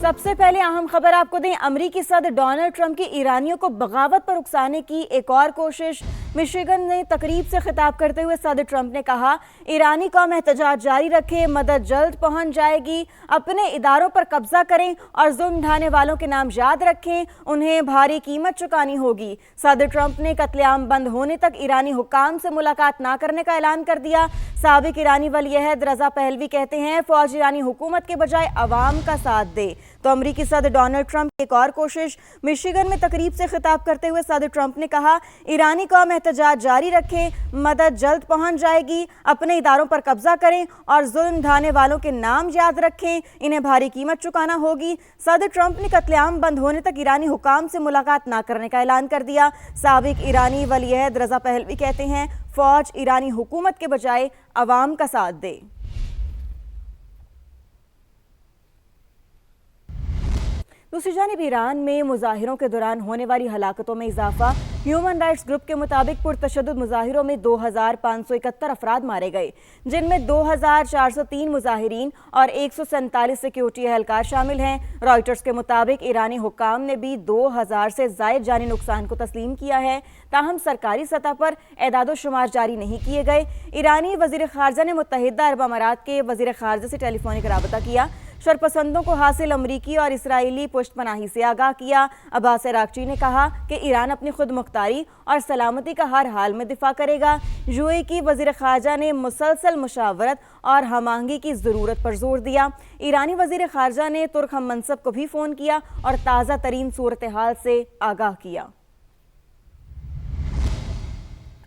سب سے پہلے اہم خبر آپ کو دیں، امریکی صدر ڈونلڈ ٹرمپ کی ایرانیوں کو بغاوت پر اکسانے کی ایک اور کوشش۔ مشیگن میں تقریب سے خطاب کرتے ہوئے صدر ٹرمپ نے کہا، ایرانی قوم احتجاج جاری رکھے، مدد جلد پہنچ جائے گی، اپنے اداروں پر قبضہ کریں اور ظلم ڈھانے والوں کے نام یاد رکھیں، انہیں بھاری قیمت چکانی ہوگی۔ صدر ٹرمپ نے قتل عام بند ہونے تک ایرانی حکام سے ملاقات نہ کرنے کا اعلان کر دیا۔ سابق ایرانی ولی عہد رضا پہلوی کہتے ہیں، فوج ایرانی حکومت کے بجائے عوام کا ساتھ دے۔ تو امریکی صدر ڈونلڈ ٹرمپ کی ایک اور کوشش۔ مشیگن میں تقریب سے خطاب کرتے ہوئے صدر ٹرمپ نے کہا، ایرانی قوم احتجاج جاری رکھے، مدد جلد پہنچ جائے گی، اپنے اداروں پر قبضہ کریں اور ظلم ڈھانے والوں کے نام یاد رکھیں، انہیں بھاری قیمت چکانا ہوگی۔ صدر ٹرمپ نے قتل عام بند ہونے تک ایرانی حکام سے ملاقات نہ کرنے کا اعلان کر دیا۔ سابق ایرانی ولی عہد رضا پہلوی کہتے ہیں، فوج ایرانی حکومت کے بجائے عوام کا ساتھ دے۔ دوسری جانب ایران میں مظاہروں کے دوران ہونے والی ہلاکتوں میں اضافہ۔ ہیومن رائٹس گروپ کے مطابق پرتشدد مظاہروں میں 2571 افراد مارے گئے، جن میں 2403 مظاہرین اور 147 سیکیورٹی اہلکار شامل ہیں۔ رائٹرز کے مطابق ایرانی حکام نے بھی 2000 سے زائد جانی نقصان کو تسلیم کیا ہے، تاہم سرکاری سطح پر اعداد و شمار جاری نہیں کیے گئے۔ ایرانی وزیر خارجہ نے متحدہ عرب امارات کے وزیر خارجہ سے ٹیلی فونک رابطہ کیا، شرپسندوں کو حاصل امریکی اور اسرائیلی پشت پناہی سے آگاہ کیا۔ عباس عراقچی نے کہا کہ ایران اپنی خود مختاری اور سلامتی کا ہر حال میں دفاع کرے گا۔ یو اے کی وزیر خارجہ نے مسلسل مشاورت اور ہم آہنگی کی ضرورت پر زور دیا۔ ایرانی وزیر خارجہ نے ترک ہم منصب کو بھی فون کیا اور تازہ ترین صورتحال سے آگاہ کیا۔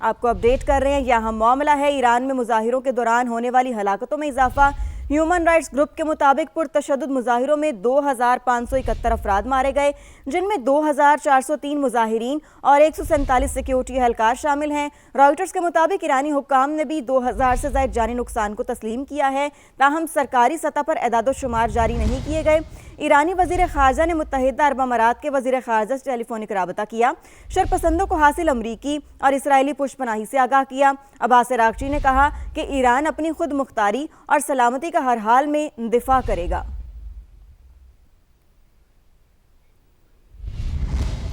آپ کو اپڈیٹ کر رہے ہیں، یہ اہم معاملہ ہے، ایران میں مظاہروں کے دوران ہونے والی ہلاکتوں میں اضافہ۔ ہیومن رائٹس گروپ کے مطابق پرتشدد مظاہروں میں 2571 افراد مارے گئے، جن میں 2403 مظاہرین اور 147 سیکیورٹی اہلکار شامل ہیں۔ رائٹرز کے مطابق ایرانی حکام نے بھی 2000 سے زائد جانی نقصان کو تسلیم کیا ہے، تاہم سرکاری سطح پر اعداد و شمار جاری نہیں کیے گئے۔ ایرانی وزیر خارجہ نے متحدہ عرب امارات کے وزیر خارجہ سے ٹیلی فونک رابطہ کیا، شرپسندوں کو حاصل امریکی اور اسرائیلی پشت پناہی سے آگاہ کیا۔ عباس عراقچی نے کہا کہ ایران اپنی خود مختاری اور سلامتی کا ہر حال میں دفاع کرے گا۔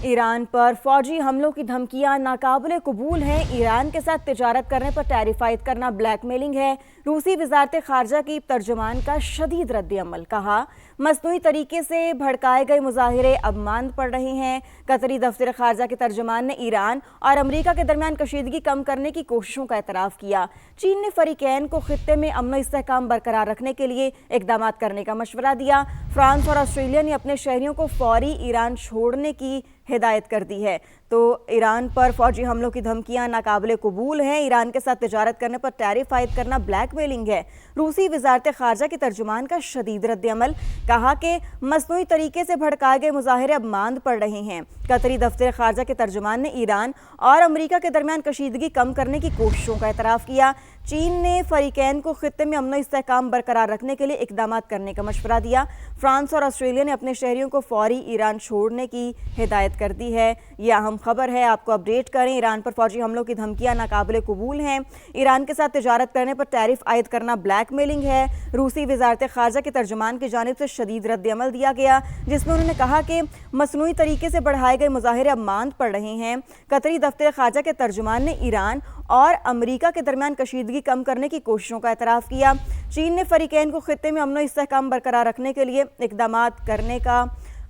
ایران پر فوجی حملوں کی دھمکیاں ناقابل قبول ہیں، ایران کے ساتھ تجارت کرنے پر ٹیرف عائد کرنا بلیک میلنگ ہے۔ روسی وزارت خارجہ کی ترجمان کا شدید رد عمل، کہا مصنوعی طریقے سے بھڑکائے گئے مظاہرے اب ماند پڑ رہے ہیں۔ قطری دفتر خارجہ کے ترجمان نے ایران اور امریکہ کے درمیان کشیدگی کم کرنے کی کوششوں کا اعتراف کیا۔ چین نے فریقین کو خطے میں امن و استحکام برقرار رکھنے کے لیے اقدامات کرنے کا مشورہ دیا۔ فرانس اور آسٹریلیا نے اپنے شہریوں کو فوری ایران چھوڑنے کی ہدایت کر دی ہے۔ تو ایران پر فوجی حملوں کی دھمکیاں ناقابل قبول ہیں، ایران کے ساتھ تجارت کرنے پر ٹیرف عائد کرنا بلیک میلنگ ہے۔ روسی وزارت خارجہ کے ترجمان کا شدید رد عمل، کہا کہ مصنوعی طریقے سے بھڑکائے گئے مظاہرے اب ماند پڑ رہے ہیں۔ قطری دفتر خارجہ کے ترجمان نے ایران اور امریکہ کے درمیان کشیدگی کم کرنے کی کوششوں کا اعتراف کیا۔ چین نے فریقین کو خطے میں امن و استحکام برقرار رکھنے کے لیے اقدامات کرنے کا مشورہ دیا۔ فرانس اور آسٹریلیا نے اپنے شہریوں کو فوری ایران چھوڑنے کی ہدایت کر دی ہے۔ یہ اہم خبر ہے، آپ کو اپڈیٹ کریں۔ ایران پر فوجی حملوں کی دھمکیاں ناقابل قبول ہیں، ایران کے ساتھ تجارت کرنے پر ٹیرف عائد کرنا بلیک میلنگ ہے۔ روسی وزارت خارجہ کے ترجمان کی جانب سے شدید رد عمل دیا گیا، جس میں انہوں نے کہا کہ مصنوعی طریقے سے بڑھائے گئے مظاہرے اب ماند پڑ رہے ہیں۔ قطری دفتر خارجہ کے ترجمان نے ایران اور امریکہ کے درمیان کشیدگی کم کرنے کی کوششوں کا اعتراف کیا۔ چین نے فریقین کو خطے میں امن و استحکام برقرار رکھنے کے لیے اقدامات کرنے کا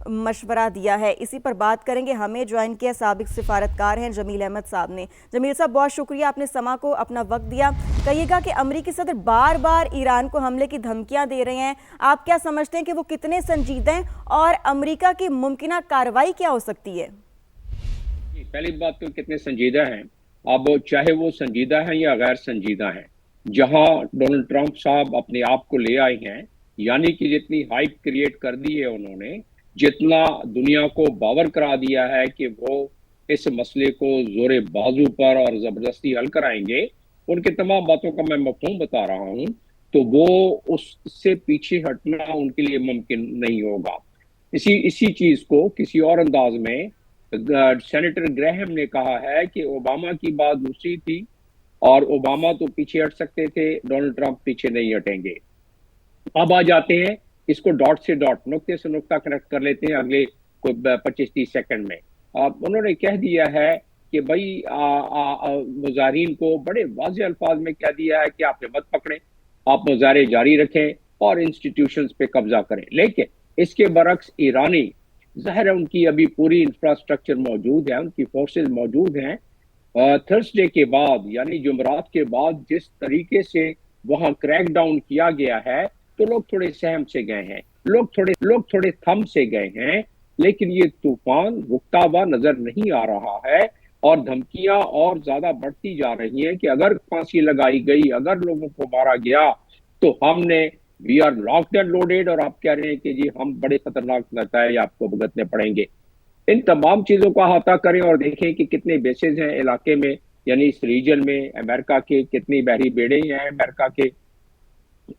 مشورہ دیا ہے۔ اسی پر بات کریں گے، ہمیں جوائن کیا سابق سفارتکار ہیں جمیل احمد صاحب نے۔ جمیل صاحب، بہت شکریہ، آپ نے سما کو اپنا وقت دیا۔ کہیے گا کہ امریکی صدر بار بار ایران کو حملے کی دھمکیاں دے رہے ہیں، آپ کیا سمجھتے ہیں کہ وہ کتنے سنجیدہ ہیں اور امریکہ کی ممکنہ کارروائی کیا ہو سکتی ہے؟ پہلی بات تو کتنے سنجیدہ ہیں، اب چاہے وہ سنجیدہ ہیں یا غیر سنجیدہ ہیں، جہاں ڈونلڈ ٹرمپ صاحب اپنے آپ کو لے آئے ہیں، یعنی کہ جتنی ہائپ کریٹ کر دی ہے انہوں نے، جتنا دنیا کو باور کرا دیا ہے کہ وہ اس مسئلے کو زور بازو پر اور زبردستی حل کرائیں گے، ان کے تمام باتوں کا میں مفہوم بتا رہا ہوں، تو وہ اس سے پیچھے ہٹنا ان کے لیے ممکن نہیں ہوگا۔ اسی چیز کو کسی اور انداز میں سینیٹر گریہم نے کہا ہے کہ اوباما کی بات دوسری تھی اور اوباما تو پیچھے ہٹ سکتے تھے، ڈونلڈ ٹرمپ پیچھے نہیں ہٹیں گے۔ اب آ جاتے ہیں اس کو ڈاٹ سے ڈاٹ نقطے سے نقطہ کنیکٹ کر لیتے ہیں اگلے کوئی 25-30 سیکنڈ میں. انہوں نے کہہ دیا ہے کہ بھائی مظاہرین کو بڑے واضح الفاظ میں کہہ دیا ہے کہ آپ نے مت پکڑیں, آپ مظاہرے جاری رکھیں اور انسٹیٹیوشنز پہ قبضہ کریں. لیکن اس کے برعکس ایرانی, ظاہر ہے ان کی ابھی پوری انفراسٹرکچر موجود ہے, ان کی فورسز موجود ہیں. تھرسڈے کے بعد یعنی جمعرات کے بعد جس طریقے سے وہاں کریک ڈاؤن کیا گیا ہے تو لوگ تھوڑے سہم سے گئے ہیں, لوگ تھوڑے تھم سے گئے ہیں, لیکن یہ طوفان رکتا ہوا نظر نہیں آ رہا ہے اور دھمکیاں اور زیادہ بڑھتی جا رہی ہیں کہ اگر پھانسی لگائی گئی, اگر لوگوں کو مارا گیا تو ہم نے we are locked and loaded, اور آپ کہہ رہے ہیں کہ جی ہم بڑے خطرناک نتائج آپ کو بھگتنے پڑیں گے. ان تمام چیزوں کا احاطہ کریں اور دیکھیں کہ کتنے بیسز ہیں علاقے میں, یعنی اس ریجن میں امریکہ کے, کتنی بحری بیڑے ہیں امریکہ کے.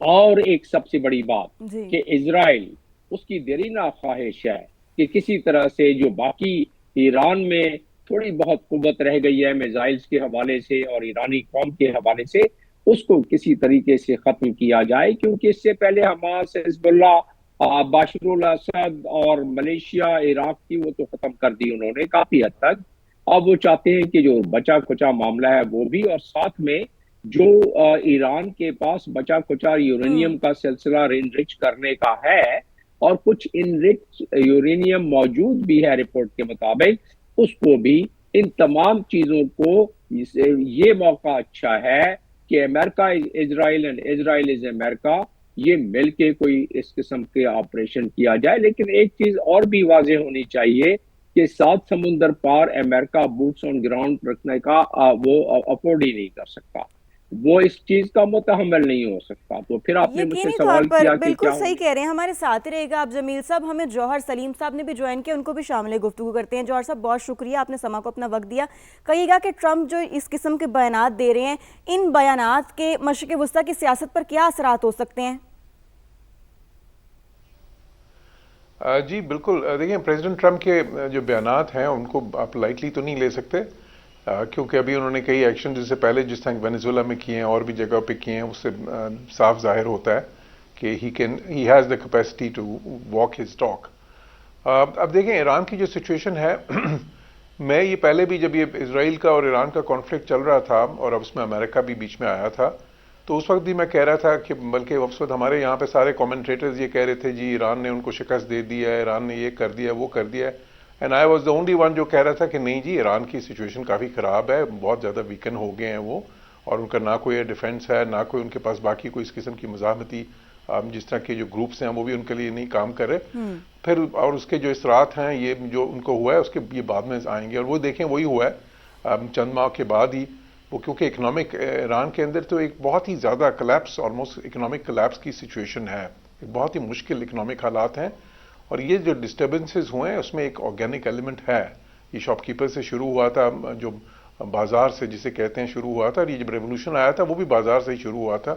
اور ایک سب سے بڑی بات کہ اسرائیل, اس کی دیرینہ خواہش ہے کہ کسی طرح سے جو باقی ایران میں تھوڑی بہت قوت رہ گئی ہے میزائلز کے حوالے سے اور ایرانی قوم کے حوالے سے, اس کو کسی طریقے سے ختم کیا جائے, کیونکہ اس سے پہلے حماس, حزب اللہ, باشر الاسد اور ملیشیا, عراق کی وہ تو ختم کر دی انہوں نے کافی حد تک. اب وہ چاہتے ہیں کہ جو بچا کچا معاملہ ہے وہ بھی, اور ساتھ میں جو ایران کے پاس بچا کچا یورینیم کا سلسلہ انرچ کرنے کا ہے, اور کچھ انرچ یورینیم موجود بھی ہے رپورٹ کے مطابق, اس کو بھی, ان تمام چیزوں کو یہ موقع اچھا ہے کہ امریکہ از اسرائیل اینڈ اسرائیل از امریکہ, یہ مل کے کوئی اس قسم کے آپریشن کیا جائے. لیکن ایک چیز اور بھی واضح ہونی چاہیے کہ 7 سمندر پار امریکہ بوٹس آن گراؤنڈ رکھنے کا وہ افورڈ ہی نہیں کر سکتا, وہ اس چیز کا متحمل نہیں ہو سکتا. تو پھر آپ نے مجھ سے سوال کیا کہ بالکل صحیح کہہ رہے ہیں, ہمارے ساتھ رہے گا آپ جمیل صاحب. ہمیں جوہر سلیم صاحب نے بھی جوائن کیا, ان کو بھی شامل گفتگو کرتے ہیں. جوہر صاحب بہت شکریہ, آپ نے سما کو اپنا وقت دیا. کہیے گا کہ ٹرمپ جو اس قسم کے بیانات دے رہے ہیں, ان بیانات کے مشرق وسطیٰ کی سیاست پر کیا اثرات ہو سکتے ہیں؟ جی بالکل, دیکھیں پریزیڈنٹ ٹرمپ کے جو بیانات ہیں ان کو آپ لائٹلی تو نہیں لے سکتے, کیونکہ ابھی انہوں نے کئی ایکشن جس سے پہلے جس طرح وینیزویلا میں کیے ہیں اور بھی جگہ پہ کیے ہیں, اس سے صاف ظاہر ہوتا ہے کہ he has the capacity to walk his talk. اب دیکھیں ایران کی جو سچویشن ہے, میں یہ پہلے بھی جب یہ اسرائیل کا اور ایران کا کانفلکٹ چل رہا تھا اور اب اس میں امریکہ بھی بیچ میں آیا تھا, تو اس وقت بھی میں کہہ رہا تھا کہ بلکہ اس وقت ہمارے یہاں پہ سارے کامنٹریٹرز یہ کہہ رہے تھے جی ایران نے ان کو شکست دے دی ہے, ایران نے یہ کر دیا وہ کر دیا ہے. And I was the only one جو کہہ رہا تھا کہ نہیں جی ایران کی سچویشن کافی خراب ہے, بہت زیادہ ویکن ہو گئے ہیں وہ, اور ان کا نہ کوئی ڈیفینس ہے, نہ کوئی ان کے پاس باقی کوئی اس قسم کی مزاحمتی جس طرح کے جو گروپس ہیں وہ بھی ان کے لیے نہیں کام کر رہے. پھر اور اس کے جو اثرات ہیں یہ جو ان کو ہوا ہے اس کے یہ بعد میں آئیں گے, اور وہ دیکھیں وہی ہوا ہے چند ماہ کے بعد ہی. وہ کیونکہ اکنامک ایران کے اندر تو ایک بہت ہی زیادہ کلیپس, آلموسٹ اکنامک کلیپس کی سچویشن ہے, بہت ہی مشکل اکنامک حالات ہیں. اور یہ جو ڈسٹربنسز ہوئے ہیں اس میں ایک آرگینک ایلیمنٹ ہے. یہ شاپ کیپر سے شروع ہوا تھا, جو بازار سے جسے کہتے ہیں شروع ہوا تھا, اور یہ جب ریولوشن آیا تھا وہ بھی بازار سے ہی شروع ہوا تھا.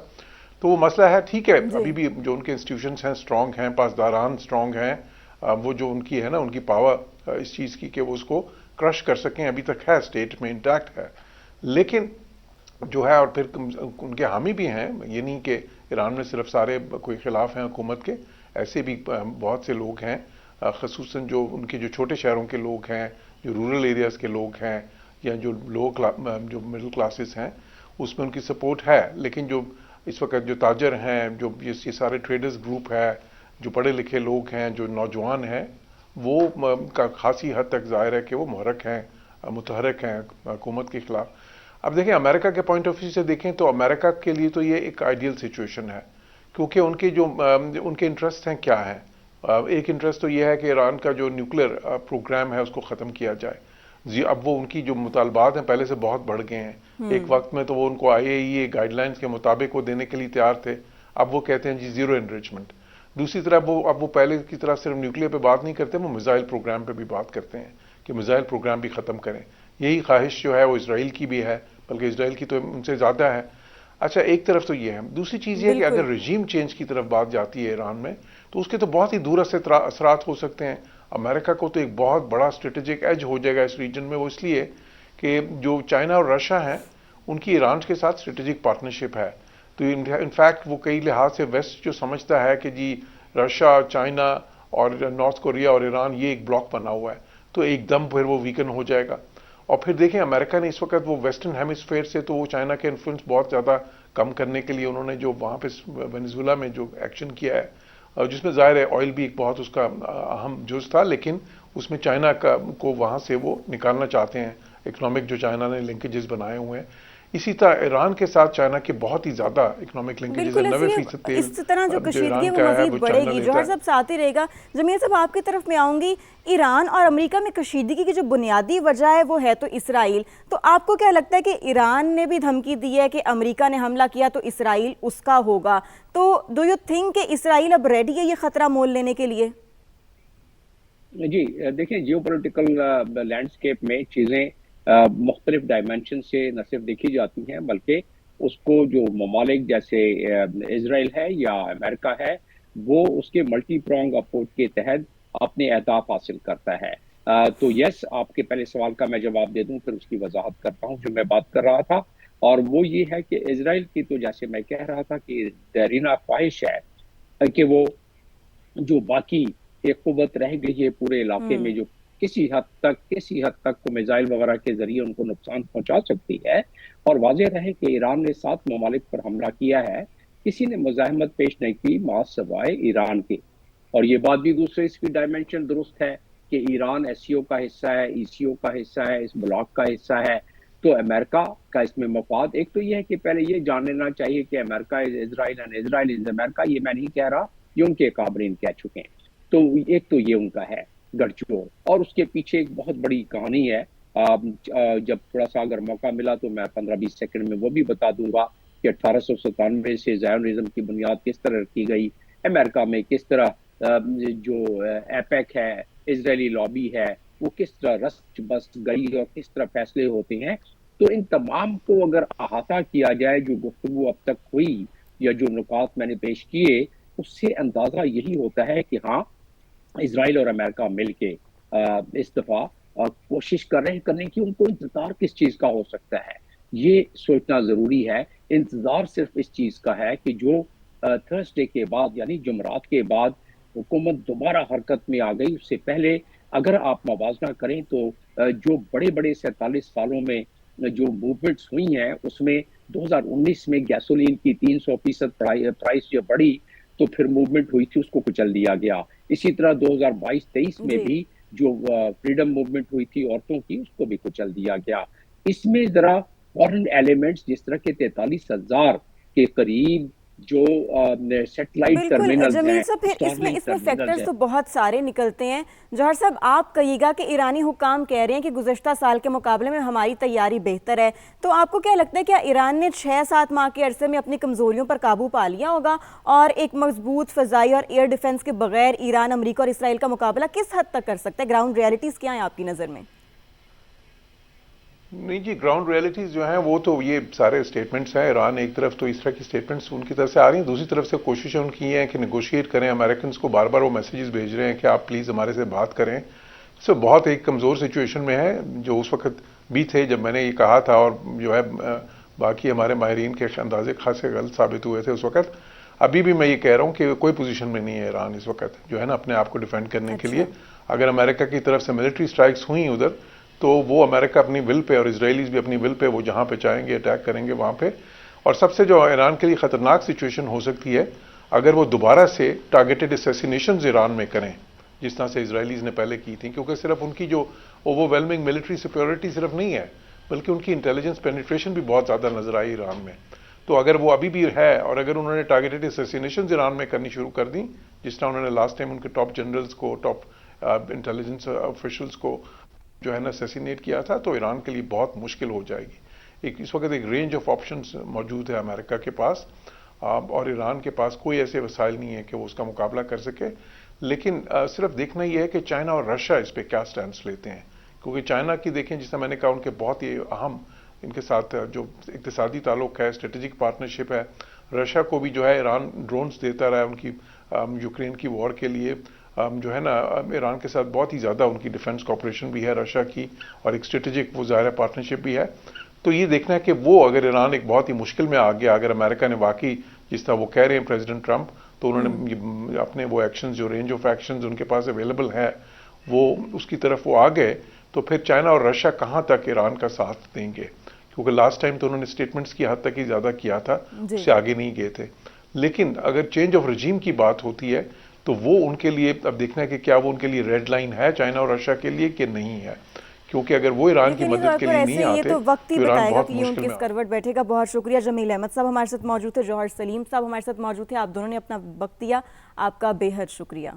تو وہ مسئلہ ہے, ٹھیک ہے ابھی بھی جو ان کے انسٹیٹیوشنز ہیں اسٹرانگ ہیں, پاسداران اسٹرانگ ہیں, وہ جو ان کی ہے نا ان کی پاور اس چیز کی کہ وہ اس کو کرش کر سکیں ابھی تک ہے, اسٹیٹ میں انٹیکٹ ہے. لیکن جو ہے, اور پھر ان کے حامی بھی ہیں, یہ نہیں کہ ایران میں صرف سارے کوئی خلاف ہیں حکومت کے, ایسے بھی بہت سے لوگ ہیں, خصوصاً جو ان کے جو چھوٹے شہروں کے لوگ ہیں, جو رورل ایریاز کے لوگ ہیں, یا جو جو مڈل کلاسز ہیں, اس میں ان کی سپورٹ ہے. لیکن جو اس وقت جو تاجر ہیں, جو یہ سارے ٹریڈرز گروپ ہے, جو پڑھے لکھے لوگ ہیں, جو نوجوان ہیں, وہ خاصی حد تک ظاہر ہے کہ وہ محرک ہیں, متحرک ہیں حکومت کے خلاف. اب دیکھیں امریکہ کے پوائنٹ آف ویو سے دیکھیں تو امریکہ کے لیے تو یہ ایک آئیڈیل سچویشن ہے, کیونکہ ان کے جو ان کے انٹرسٹ ہیں کیا ہیں. ایک انٹرسٹ تو یہ ہے کہ ایران کا جو نیوکلیر پروگرام ہے اس کو ختم کیا جائے. جی اب وہ ان کی جو مطالبات ہیں پہلے سے بہت بڑھ گئے ہیں. ایک وقت میں تو وہ ان کو IAEA گائیڈ لائنز کے مطابق وہ دینے کے لیے تیار تھے, اب وہ کہتے ہیں جی زیرو انریچمنٹ. دوسری طرف اب وہ پہلے کی طرح صرف نیوکلیر پہ بات نہیں کرتے, وہ میزائل پروگرام پہ بھی بات کرتے ہیں کہ میزائل پروگرام بھی ختم کریں. یہی خواہش جو ہے وہ اسرائیل کی بھی ہے, بلکہ اسرائیل کی تو ان سے زیادہ ہے. اچھا ایک طرف تو یہ ہے, دوسری چیز یہ ہے کہ اگر رجیم چینج کی طرف بات جاتی ہے ایران میں تو اس کے تو بہت ہی دور اثرات ہو سکتے ہیں. امریکہ کو تو ایک بہت بڑا اسٹریٹجک ایج ہو جائے گا اس ریجن میں, وہ اس لیے کہ جو چائنا اور رشیا ہیں ان کی ایران کے ساتھ اسٹریٹجک پارٹنرشپ ہے. تو انفیکٹ وہ کئی لحاظ سے ویسٹ جو سمجھتا ہے کہ جی رشیا، چائنا اور نارتھ کوریا اور ایران یہ ایک بلاک بنا ہوا ہے، تو ایک دم پھر وہ ویکن ہو جائے گا. اور پھر دیکھیں امریکہ نے اس وقت وہ ویسٹرن ہیمسفیئر سے تو وہ چائنا کے انفلوئنس بہت زیادہ کم کرنے کے لیے انہوں نے جو وہاں پہ وینیزویلا میں جو ایکشن کیا ہے، جس میں ظاہر ہے آئل بھی ایک بہت اس کا اہم جز تھا، لیکن اس میں چائنا کو وہاں سے وہ نکالنا چاہتے ہیں، اکنامک جو چائنا نے لنکیجز بنائے ہوئے ہیں. اسی طرح ایران کے ساتھ چائنا کے بہت ہی زیادہ اکنامک لنکیجز ہیں. 90% تیل اس طرح جو جو کشیدگی ایران وہ کا ہے مزید وہ بڑھے چائنا گی. لیتا جوہر ہے. صاحب ساتھ ہی رہے گا. جمیل صاحب آپ کی طرف میں آؤں گی. ایران اور امریکہ میں کشیدگی کی جو بنیادی وجہ ہے وہ ہے تو اسرائیل. تو آپ کو کیا لگتا ہے کہ ایران نے بھی دھمکی دی ہے کہ امریکہ نے حملہ کیا تو اسرائیل اس کا ہوگا؟ تو ڈو یو تھنک کہ اسرائیل اب ریڈی ہے یہ خطرہ مول لینے کے لیے؟ جی دیکھیں، جیو پولیٹیکل لینڈسکیپ میں چیزیں مختلف ڈائمینشن سے نہ صرف دیکھی جاتی ہیں، بلکہ اس کو جو ممالک جیسے اسرائیل ہے یا امریکہ ہے، وہ اس کے ملٹی پرونگ اپروچ کے تحت اپنے اہداف حاصل کرتا ہے. تو یس، آپ کے پہلے سوال کا میں جواب دے دوں، پھر اس کی وضاحت کرتا ہوں جو میں بات کر رہا تھا. اور وہ یہ ہے کہ اسرائیل کی تو جیسے میں کہہ رہا تھا کہ دیرینہ خواہش ہے کہ وہ جو باقی ایک قوت رہ گئی ہے پورے علاقے میں جو کسی حد تک کو میزائل وغیرہ کے ذریعے ان کو نقصان پہنچا سکتی ہے، اور واضح رہے کہ ایران نے 7 ممالک پر حملہ کیا ہے، کسی نے مزاحمت پیش نہیں کی ماں سوائے ایران کے. اور یہ بات بھی دوسرے اس کی ڈائمینشن درست ہے کہ ایران ایس سی او کا حصہ ہے، ای سی او کا حصہ ہے، اس بلاک کا حصہ ہے. تو امریکہ کا اس میں مفاد ایک تو یہ ہے کہ پہلے یہ جان لینا چاہیے کہ امریکہ از اسرائیل اینڈ اسرائیل از امریکہ. یہ میں نہیں کہہ رہا، یہ ان کے کابرین کہہ چکے ہیں. تو ایک تو یہ ان کا ہے گڑچوڑ، اور اس کے پیچھے ایک بہت بڑی کہانی ہے. جب تھوڑا سا اگر موقع ملا تو میں 15-20 سیکنڈ میں وہ بھی بتا دوں گا کہ 1897 سے زائونزم کی بنیاد کس طرح رکھی گئی، امریکہ میں کس طرح جو ایپیک ہے، اسرائیلی لابی ہے، وہ کس طرح رس بس گئی اور کس طرح فیصلے ہوتے ہیں. تو ان تمام کو اگر احاطہ کیا جائے، جو گفتگو اب تک ہوئی یا جو نکات میں نے پیش کیے، اس سے اندازہ یہی ہوتا ہے کہ ہاں، اسرائیل اور امریکہ مل کے اس دفعہ کوشش کر رہے ہیں کرنے کی. ان کو انتظار کس چیز کا ہو سکتا ہے یہ سوچنا ضروری ہے. انتظار صرف اس چیز کا ہے کہ جو تھرسڈے کے بعد یعنی جمعرات کے بعد حکومت دوبارہ حرکت میں آ گئی، اس سے پہلے اگر آپ موازنہ کریں تو جو بڑے بڑے 47 سالوں میں جو موومنٹس ہوئی ہیں، اس میں 2019 میں گیسولین کی 300% پرائس جو بڑھی تو پھر موومنٹ ہوئی تھی، اس کو کچل دیا گیا. اسی طرح 2022-23 میں بھی جو فریڈم موومنٹ ہوئی تھی عورتوں کی، اس کو بھی کچل دیا گیا. اس میں ذرا فورن ایلیمنٹس جس طرح کے 43,000 کے قریب جو سیٹلائٹ بالکل ٹرمینلز جمیل ہیں، صاحب، پھر اس میں اسٹارلنک ٹرمینلز فیکٹرز ہیں. تو بہت سارے نکلتے ہیں. جوہر صاحب آپ کہیے گا کہ ایرانی حکام کہہ رہے ہیں کہ گزشتہ سال کے مقابلے میں ہماری تیاری بہتر ہے. تو آپ کو کیا لگتا ہے کیا ایران نے 6-7 ماہ کے عرصے میں اپنی کمزوریوں پر قابو پا لیا ہوگا، اور ایک مضبوط فضائی اور ایئر ڈیفنس کے بغیر ایران امریکہ اور اسرائیل کا مقابلہ کس حد تک کر سکتا ہے؟ گراؤنڈ ریئلٹیز کیا ہیں آپ کی نظر میں؟ نہیں جی، گراؤنڈ ریئلٹیز جو ہیں وہ تو یہ سارے اسٹیٹمنٹس ہیں. ایران ایک طرف تو اس طرح کی اسٹیٹمنٹس ان کی طرف سے آ رہی ہیں، دوسری طرف سے کوششیں ان کی ہیں کہ نیگوشیٹ کریں. امریکنس کو بار بار وہ میسیجز بھیج رہے ہیں کہ آپ پلیز ہمارے سے بات کریں. اس میں بہت ایک کمزور سچویشن میں ہے، جو اس وقت بھی تھے جب میں نے یہ کہا تھا، اور جو ہے باقی ہمارے ماہرین کے اندازے خاصے غلط ثابت ہوئے تھے اس وقت. ابھی بھی میں یہ کہہ رہا ہوں کہ کوئی پوزیشن میں نہیں ہے ایران اس وقت جو ہے نا اپنے آپ کو ڈیفینڈ کرنے کے لیے. اگر امریکہ کی طرف سے ملٹری سٹرائکس ہوئیں ادھر، تو وہ امریکہ اپنی ول پہ اور اسرائیلیز بھی اپنی ول پہ وہ جہاں پہ چاہیں گے اٹیک کریں گے وہاں پہ. اور سب سے جو ایران کے لیے خطرناک سچویشن ہو سکتی ہے اگر وہ دوبارہ سے ٹارگیٹڈ اسیسینیشنز ایران میں کریں، جس طرح سے اسرائیلیز نے پہلے کی تھیں. کیونکہ صرف ان کی جو اوور ویلمنگ ملٹری سپیورٹی صرف نہیں ہے، بلکہ ان کی انٹیلیجنس پینیٹریشن بھی بہت زیادہ نظر آئی ایران میں. تو اگر وہ ابھی بھی ہے اور اگر انہوں نے ٹارگیٹڈ اسیسینیشنز ایران میں کرنی شروع کر دیں، جس طرح انہوں نے لاسٹ ٹائم ان کے ٹاپ جنرلز کو، ٹاپ انٹیلیجنس آفیشلز کو جو ہے نا اسیسینیٹ کیا تھا، تو ایران کے لیے بہت مشکل ہو جائے گی. اس وقت ایک رینج آف آپشنز موجود ہے امریکہ کے پاس، اور ایران کے پاس کوئی ایسے وسائل نہیں ہے کہ وہ اس کا مقابلہ کر سکے. لیکن صرف دیکھنا یہ ہے کہ چائنا اور رشیا اس پہ کیا سٹینڈس لیتے ہیں. کیونکہ چائنا کی دیکھیں، جس طرح میں نے کہا، ان کے بہت ہی اہم ان کے ساتھ جو اقتصادی تعلق ہے، اسٹریٹجک پارٹنرشپ ہے. رشیا کو بھی جو ہے ایران ڈرونز دیتا رہا ہے ان کی یوکرین کی وار کے لیے. جو ہے نا ایران کے ساتھ بہت ہی زیادہ ان کی ڈیفنس کوآپریشن بھی ہے رشیا کی، اور ایک اسٹریٹجک وہ ظاہر پارٹنرشپ بھی ہے. تو یہ دیکھنا ہے کہ وہ اگر ایران ایک بہت ہی مشکل میں آ گیا، اگر امریکہ نے واقعی جس طرح وہ کہہ رہے ہیں پریزیڈنٹ ٹرمپ، تو انہوں نے اپنے وہ ایکشنز جو رینج آف ایکشنز ان کے پاس اویلیبل ہے وہ اس کی طرف وہ آ گئے تو پھر چائنا اور رشیا کہاں تک ایران کا ساتھ دیں گے؟ کیونکہ لاسٹ ٹائم تو انہوں نے سٹیٹمنٹس کی حد تک ہی زیادہ کیا تھا، اس سے آگے نہیں گئے تھے. لیکن اگر چینج آف رجیم کی بات ہوتی ہے تو وہ ان کے لیے اب دیکھنا ہے کہ کیا وہ ان کے لیے ریڈ لائن ہے چائنا اور رشیا کے لیے کہ نہیں ہے، کیونکہ اگر وہ ایران کی مدد کے لیے نہیں آتے یہ تو وقت ہی ایران بتائے گا بہت کہ یہ ان مشکل کس میں کروٹ بیٹھے گا. بہت شکریہ جمیل احمد صاحب ہمارے ساتھ موجود تھے، جوہر سلیم صاحب ہمارے ساتھ موجود تھے. آپ دونوں نے اپنا وقت دیا، آپ کا بے حد شکریہ.